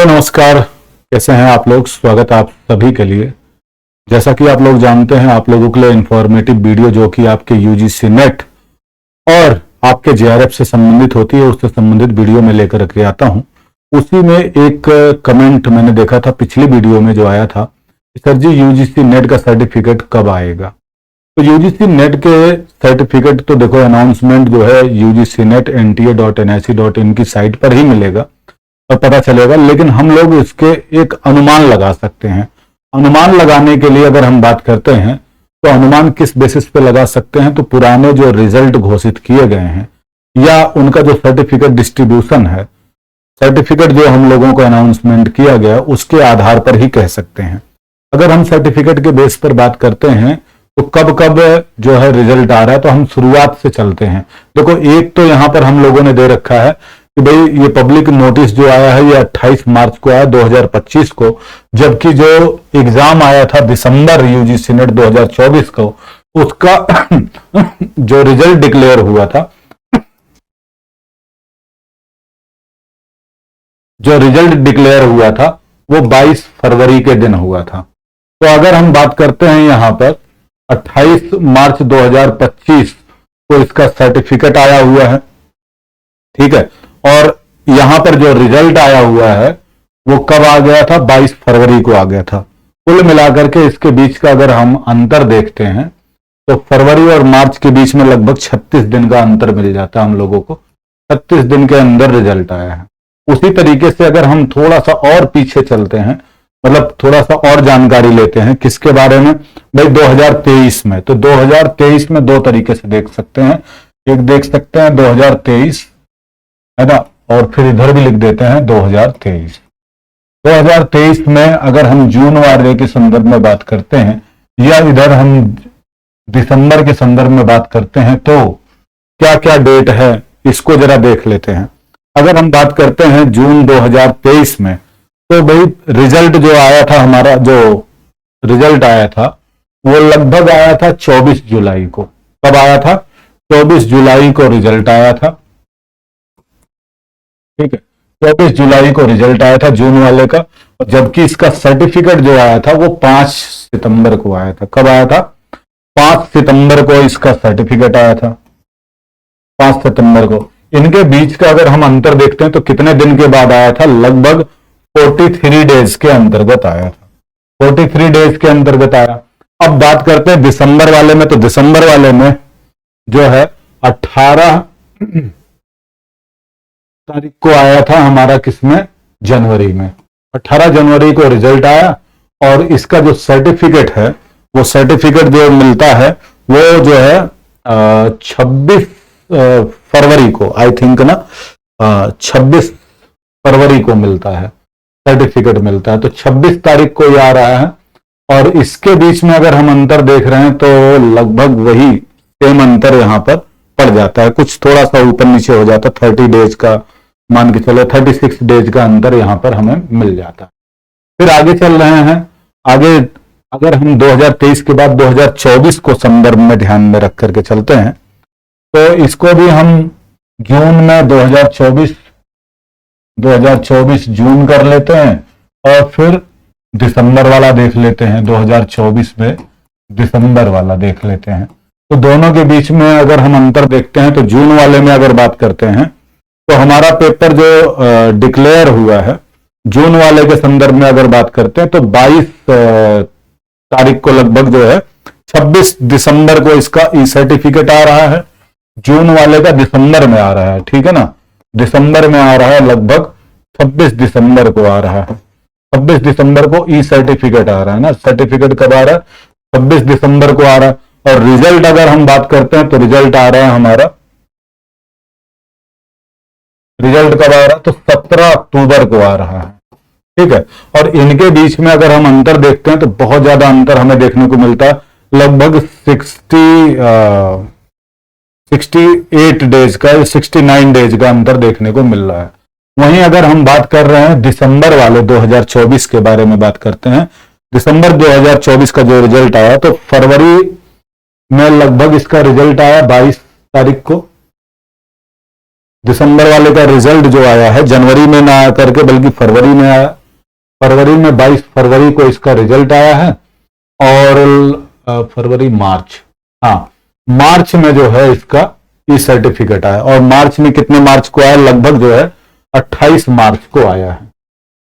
नमस्कार। कैसे हैं आप लोग? स्वागत आप सभी के लिए। जैसा कि आप लोग जानते हैं, आप लोगों के लिए इंफॉर्मेटिव वीडियो जो कि आपके यूजीसी नेट और आपके जेआरएफ से संबंधित होती है, उससे संबंधित वीडियो में लेकर के आता हूं। उसी में एक कमेंट मैंने देखा था पिछली वीडियो में जो आया था, सर जी यूजीसी नेट का सर्टिफिकेट कब आएगा? तो यूजीसी नेट के सर्टिफिकेट तो देखो, अनाउंसमेंट जो है यूजीसी नेट nta.nic.in की साइट पर ही मिलेगा और पता चलेगा, लेकिन हम लोग इसके एक अनुमान लगा सकते हैं। अनुमान लगाने के लिए अगर हम बात करते हैं तो अनुमान किस बेसिस पे लगा सकते हैं? तो पुराने जो रिजल्ट घोषित किए गए हैं या उनका जो सर्टिफिकेट डिस्ट्रीब्यूशन है, सर्टिफिकेट जो हम लोगों को अनाउंसमेंट किया गया, उसके आधार पर ही कह सकते हैं। अगर हम सर्टिफिकेट के बेस पर बात करते हैं तो कब कब जो है रिजल्ट आ रहा है, तो हम शुरुआत से चलते हैं। देखो, एक तो यहां पर हम लोगों ने दे रखा है कि भाई ये पब्लिक नोटिस जो आया है ये 28 मार्च को आया 2025 को, जबकि जो एग्जाम आया था दिसंबर यूजीसी नेट 2024 को, उसका जो रिजल्ट डिक्लेयर हुआ था, वो 22 फरवरी के दिन हुआ था। तो अगर हम बात करते हैं यहां पर 28 मार्च 2025 को इसका सर्टिफिकेट आया हुआ है, ठीक है, और यहां पर जो रिजल्ट आया हुआ है वो कब आ गया था? 22 फरवरी को आ गया था। कुल मिलाकर के इसके बीच का अगर हम अंतर देखते हैं तो फरवरी और मार्च के बीच में लगभग 36 दिन का अंतर मिल जाता है हम लोगों को। 36 दिन के अंदर रिजल्ट आया है। उसी तरीके से अगर हम थोड़ा सा और पीछे चलते हैं, मतलब थोड़ा सा और जानकारी लेते हैं किसके बारे में, भाई 2023 में। तो 2023 में दो तरीके से देख सकते हैं। एक देख सकते हैं 2023, है ना, और फिर इधर भी लिख देते हैं 2023। 2023 में अगर हम जून वाले के संदर्भ में बात करते हैं या इधर हम दिसंबर के संदर्भ में बात करते हैं, तो क्या क्या डेट है इसको जरा देख लेते हैं। अगर हम बात करते हैं जून 2023 में, तो भाई रिजल्ट जो आया था, हमारा जो रिजल्ट आया था वो लगभग आया था 24 जुलाई को। कब आया था? 24 जुलाई को रिजल्ट आया था, ठीक है। 24 जुलाई को रिजल्ट आया था जून वाले का, जबकि इसका सर्टिफिकेट जो आया था वो 5 सितंबर को आया था। कब आया था? 5 सितंबर को इसका सर्टिफिकेट आया था, 5 सितंबर को। इनके बीच का अगर हम अंतर देखते हैं तो कितने दिन के बाद आया था? लगभग 43 डेज के अंतर्गत आया था। 43 डेज के अंतर्गत आया। अब बात करते हैं दिसंबर वाले में, तो दिसंबर वाले में जो है 18 तारीख को आया था हमारा, किसमें? जनवरी में। 18 जनवरी को रिजल्ट आया और इसका जो सर्टिफिकेट है, वो सर्टिफिकेट जो मिलता है वो जो है 26 फरवरी को, आई थिंक ना, 26 फरवरी को मिलता है, सर्टिफिकेट मिलता है। तो 26 तारीख को ये आ रहा है और इसके बीच में अगर हम अंतर देख रहे हैं तो लगभग वही सेम अंतर यहां पर पड़ जाता है। कुछ थोड़ा सा ऊपर नीचे हो जाता है, 30 डेज का, मान के चलो 36 डेज का अंतर यहां पर हमें मिल जाता है। फिर आगे चल रहे हैं। आगे अगर हम 2023 के बाद 2024 को संदर्भ में ध्यान में रख करके चलते हैं, तो इसको भी हम जून में 2024 जून कर लेते हैं और फिर दिसंबर वाला देख लेते हैं। 2024 में दिसंबर वाला देख लेते हैं। तो दोनों के बीच में अगर हम अंतर देखते हैं तो जून वाले में अगर बात करते हैं तो हमारा पेपर जो डिक्लेयर हुआ है, जून वाले के संदर्भ में अगर बात करते हैं तो 22 तारीख को लगभग जो है, 26 दिसंबर को इसका ई सर्टिफिकेट आ रहा है। जून वाले का दिसंबर में आ रहा है, ठीक है ना, दिसंबर में आ रहा है, लगभग 26 दिसंबर को आ रहा है। 26 दिसंबर को ई सर्टिफिकेट आ रहा है ना। सर्टिफिकेट कब आ रहा है? 26 दिसंबर को आ रहा है। और रिजल्ट अगर हम बात करते हैं तो रिजल्ट आ रहा है हमारा, रिजल्ट कब आ रहा है? तो 17 अक्टूबर को आ रहा है, ठीक है। और इनके बीच में अगर हम अंतर देखते हैं तो बहुत ज्यादा अंतर हमें देखने को मिलता है, लगभग 68 डेज का, 69 डेज का अंतर देखने को मिल रहा है। वहीं अगर हम बात कर रहे हैं दिसंबर वाले 2024 के बारे में बात करते हैं, दिसंबर 2024 का जो रिजल्ट आया, तो फरवरी में लगभग इसका रिजल्ट आया 22 तारीख को। दिसंबर वाले का रिजल्ट जो आया है जनवरी में ना आ करके बल्कि फरवरी में आया। फरवरी में 22 फरवरी को इसका रिजल्ट आया है। और फरवरी मार्च, हाँ मार्च में जो है इसका ई सर्टिफिकेट आया। और मार्च में कितने मार्च को आया, लगभग जो है 28 मार्च को आया है।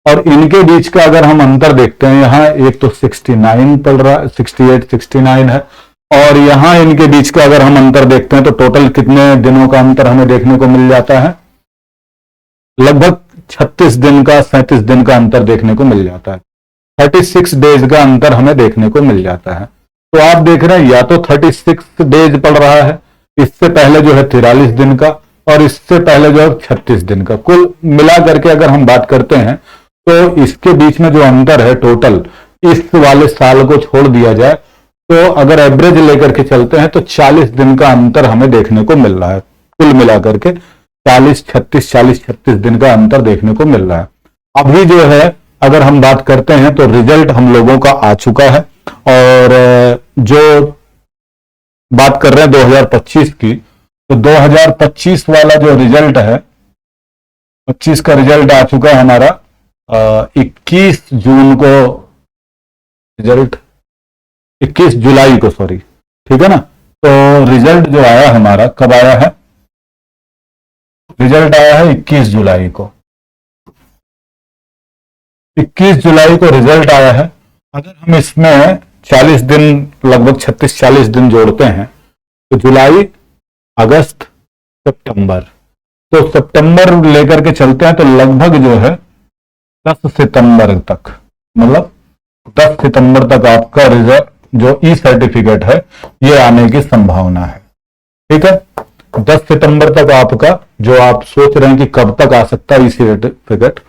और इनके बीच का अगर हम अंतर देखते हैं, यहाँ एक तो 69 पड़ रहा है, 68 69 है, और यहां इनके बीच का अगर हम अंतर देखते हैं तो टोटल कितने दिनों का अंतर हमें देखने को मिल जाता है, लगभग 36 दिन का 37 दिन का अंतर देखने को मिल जाता है। 36 डेज का अंतर हमें देखने को मिल जाता है। तो आप देख रहे हैं या तो 36 डेज पड़ रहा है, इससे पहले जो है 43 दिन का, और इससे पहले जो है 36 दिन का। कुल मिला करके अगर हम बात करते हैं तो इसके बीच में जो अंतर है टोटल, इस वाले साल को छोड़ दिया जाए तो अगर एवरेज लेकर के चलते हैं तो 40 दिन का अंतर हमें देखने को मिल रहा है। कुल मिलाकर के 40-36 दिन का अंतर देखने को मिल रहा है। अभी जो है अगर हम बात करते हैं तो रिजल्ट हम लोगों का आ चुका है, और जो बात कर रहे हैं 2025 की, तो 2025 वाला जो रिजल्ट है, 25 का रिजल्ट आ चुका है हमारा 21 जून को, रिजल्ट 21 जुलाई को, सॉरी, ठीक है ना। तो रिजल्ट जो आया हमारा कब आया है, रिजल्ट आया है 21 जुलाई को, 21 जुलाई को रिजल्ट आया है। अगर हम इसमें 40 दिन, लगभग 36-40 दिन जोड़ते हैं तो जुलाई, अगस्त, सितंबर, तो सितंबर लेकर के चलते हैं तो लगभग जो है 10 सितंबर तक, मतलब 10 सितंबर तक आपका रिजल्ट जो ई सर्टिफिकेट है ये आने की संभावना है। ठीक है, 10 सितंबर तक आपका, जो आप सोच रहे हैं कि कब तक आ सकता है ई सर्टिफिकेट,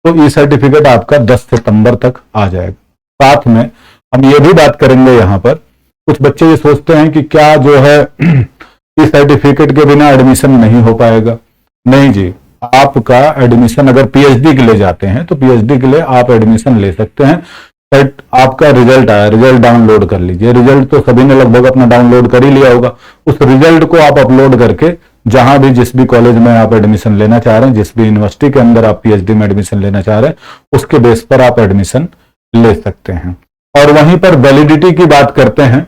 तो ई सर्टिफिकेट आपका 10 सितंबर तक आ जाएगा। साथ में हम ये भी बात करेंगे, यहाँ पर कुछ बच्चे ये सोचते हैं कि क्या जो है ई सर्टिफिकेट के बिना एडमिशन नहीं हो पाएगा। नहीं जी, आपका एडमिशन अगर पीएचडी के लिए जाते हैं तो पीएचडी के लिए आप एडमिशन ले सकते हैं। बट आपका रिजल्ट आया, रिजल्ट डाउनलोड कर लीजिए। रिजल्ट तो सभी ने लगभग अपना डाउनलोड कर ही लिया होगा। उस रिजल्ट को आप अपलोड करके जहां भी, जिस भी कॉलेज में आप एडमिशन लेना चाह रहे हैं, जिस भी यूनिवर्सिटी के अंदर आप पीएचडी में एडमिशन लेना चाह रहे हैं, उसके बेस पर आप एडमिशन ले सकते हैं। और वहीं पर वैलिडिटी की बात करते हैं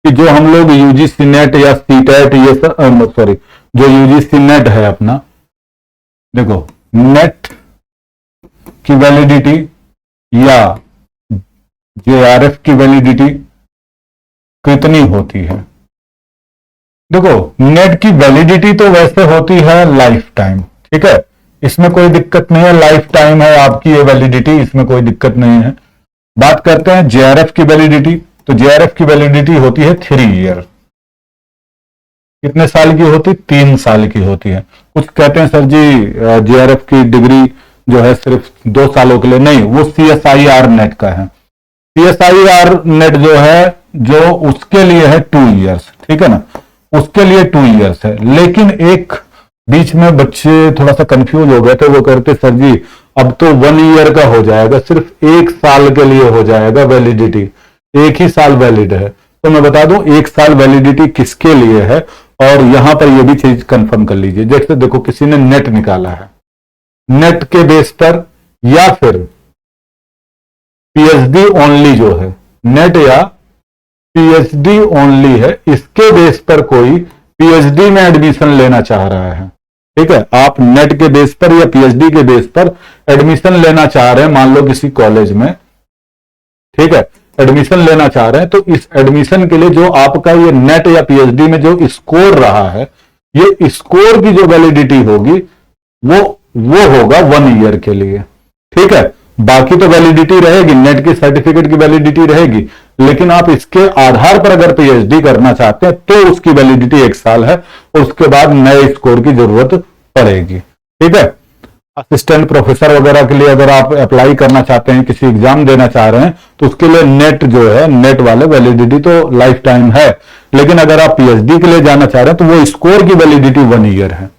कि जो हम लोग यूजीसी नेट या सीटेट, ये सॉरी, जो यूजीसी नेट है अपना, देखो नेट की वैलिडिटी या जेआरएफ की वैलिडिटी कितनी होती है। देखो नेट की वैलिडिटी तो वैसे होती है लाइफ टाइम, ठीक है, इसमें कोई दिक्कत नहीं है, लाइफ टाइम है आपकी ये वैलिडिटी, इसमें कोई दिक्कत नहीं है। बात करते हैं जेआरएफ की वैलिडिटी, तो जेआरएफ की वैलिडिटी होती है 3 ईयर। कितने साल की होती? 3 साल की होती है। कुछ कहते हैं सर जी जेआरएफ की डिग्री जो है सिर्फ 2 सालों के लिए, नहीं, वो सीएसआईआर नेट का है। सीएसआईआर नेट जो है, जो उसके लिए है 2 ईयर्स, ठीक है ना, उसके लिए 2 ईयर्स है। लेकिन एक बीच में बच्चे थोड़ा सा कंफ्यूज हो गए थे, वो कहते सर जी अब तो 1 ईयर का हो जाएगा, सिर्फ 1 साल के लिए हो जाएगा वैलिडिटी, 1 ही साल वैलिड है। तो मैं बता दूं 1 साल वैलिडिटी किसके लिए है, और यहां पर यह भी चीज कंफर्म कर लीजिए। जैसे देखो किसी ने नेट निकाला है, नेट के बेस पर, या फिर पीएचडी ओनली जो है, नेट या पीएचडी ओनली है, इसके बेस पर कोई पीएचडी में एडमिशन लेना चाह रहा है, ठीक है, आप नेट के बेस पर या पीएचडी के बेस पर एडमिशन लेना चाह रहे हैं, मान लो किसी कॉलेज में, ठीक है, एडमिशन लेना चाह रहे हैं, तो इस एडमिशन के लिए जो आपका ये नेट या पीएचडी में जो स्कोर रहा है, ये स्कोर की जो वैलिडिटी होगी वो होगा 1 ईयर के लिए, ठीक है। बाकी तो वैलिडिटी रहेगी, नेट की सर्टिफिकेट की वैलिडिटी रहेगी, लेकिन आप इसके आधार पर अगर पीएचडी करना चाहते हैं तो उसकी वैलिडिटी 1 साल है, और उसके बाद नए स्कोर की जरूरत पड़ेगी, ठीक है। असिस्टेंट प्रोफेसर वगैरह के लिए अगर आप अप्लाई करना चाहते हैं, किसी एग्जाम देना चाह रहे हैं, तो उसके लिए नेट जो है, नेट वाले वैलिडिटी तो लाइफ टाइम है, लेकिन अगर आप पीएचडी के लिए जाना चाह रहे हैं तो वो स्कोर की वैलिडिटी 1 ईयर है।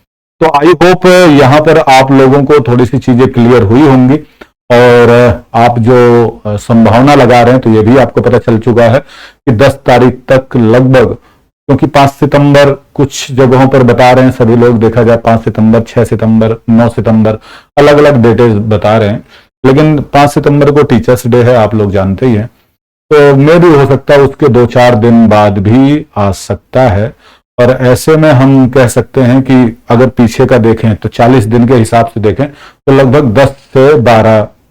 तो आई होप यहां पर आप लोगों को थोड़ी सी चीजें क्लियर हुई होंगी, और आप जो संभावना लगा रहे हैं तो ये भी आपको पता चल चुका है कि 10 तारीख तक लगभग, क्योंकि 5 सितंबर कुछ जगहों पर बता रहे हैं सभी लोग, देखा जाए 5 सितंबर, 6 सितंबर, 9 सितंबर, अलग अलग डेटें बता रहे हैं, लेकिन 5 सितंबर को टीचर्स डे है, आप लोग जानते ही हैं, तो मे भी हो सकता है उसके 2-4 दिन बाद भी आ सकता है। और ऐसे में हम कह सकते हैं कि अगर पीछे का देखें तो 40 दिन के हिसाब से देखें तो लगभग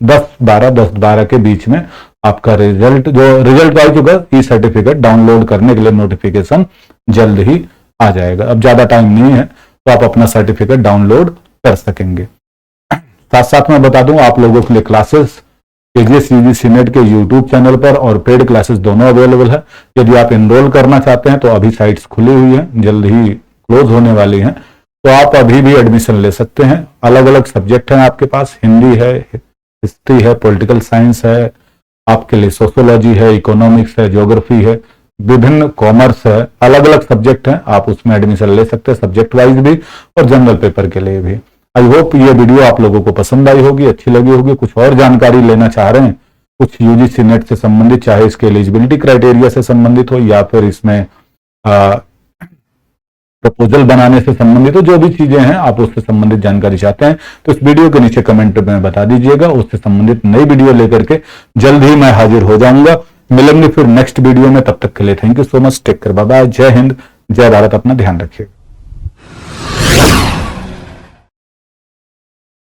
10-12 के बीच में आपका रिजल्ट आ चुका ई सर्टिफिकेट डाउनलोड करने के लिए नोटिफिकेशन जल्द ही आ जाएगा। अब ज्यादा टाइम नहीं है तो आप अपना सर्टिफिकेट डाउनलोड कर सकेंगे। साथ साथ मैं बता दूं आप लोगों के लिए क्लासेस केजीएस यूजीसी नेट के यूट्यूब चैनल पर और पेड क्लासेस दोनों अवेलेबल है। यदि आप एनरोल करना चाहते हैं तो अभी साइट्स खुली हुई हैं, जल्द ही क्लोज होने वाली हैं, तो आप अभी भी एडमिशन ले सकते हैं। अलग अलग सब्जेक्ट हैं आपके पास, हिंदी है, हिस्ट्री है, पॉलिटिकल साइंस है, आपके लिए सोशियोलॉजी है, इकोनॉमिक्स है, ज्योग्राफी है, विभिन्न कॉमर्स है, अलग अलग सब्जेक्ट हैं, आप उसमें एडमिशन ले सकते हैं, सब्जेक्ट वाइज भी और जनरल पेपर के लिए भी। आई होप ये वीडियो आप लोगों को पसंद आई होगी, अच्छी लगी होगी। कुछ और जानकारी लेना चाह रहे हैं, कुछ यूजीसी नेट से संबंधित, चाहे इसके एलिजिबिलिटी क्राइटेरिया से संबंधित हो या फिर इसमें प्रपोजल बनाने से संबंधित हो, जो भी चीजें हैं आप उससे संबंधित जानकारी चाहते हैं तो इस वीडियो के नीचे कमेंट में बता दीजिएगा। उससे संबंधित नई वीडियो लेकर के जल्द ही मैं हाजिर हो जाऊंगा। मिलेंगे फिर नेक्स्ट वीडियो में, तब तक के लिए thank you so much, take care, bye bye, जय हिंद, जय भारत, अपना ध्यान रखिएगा।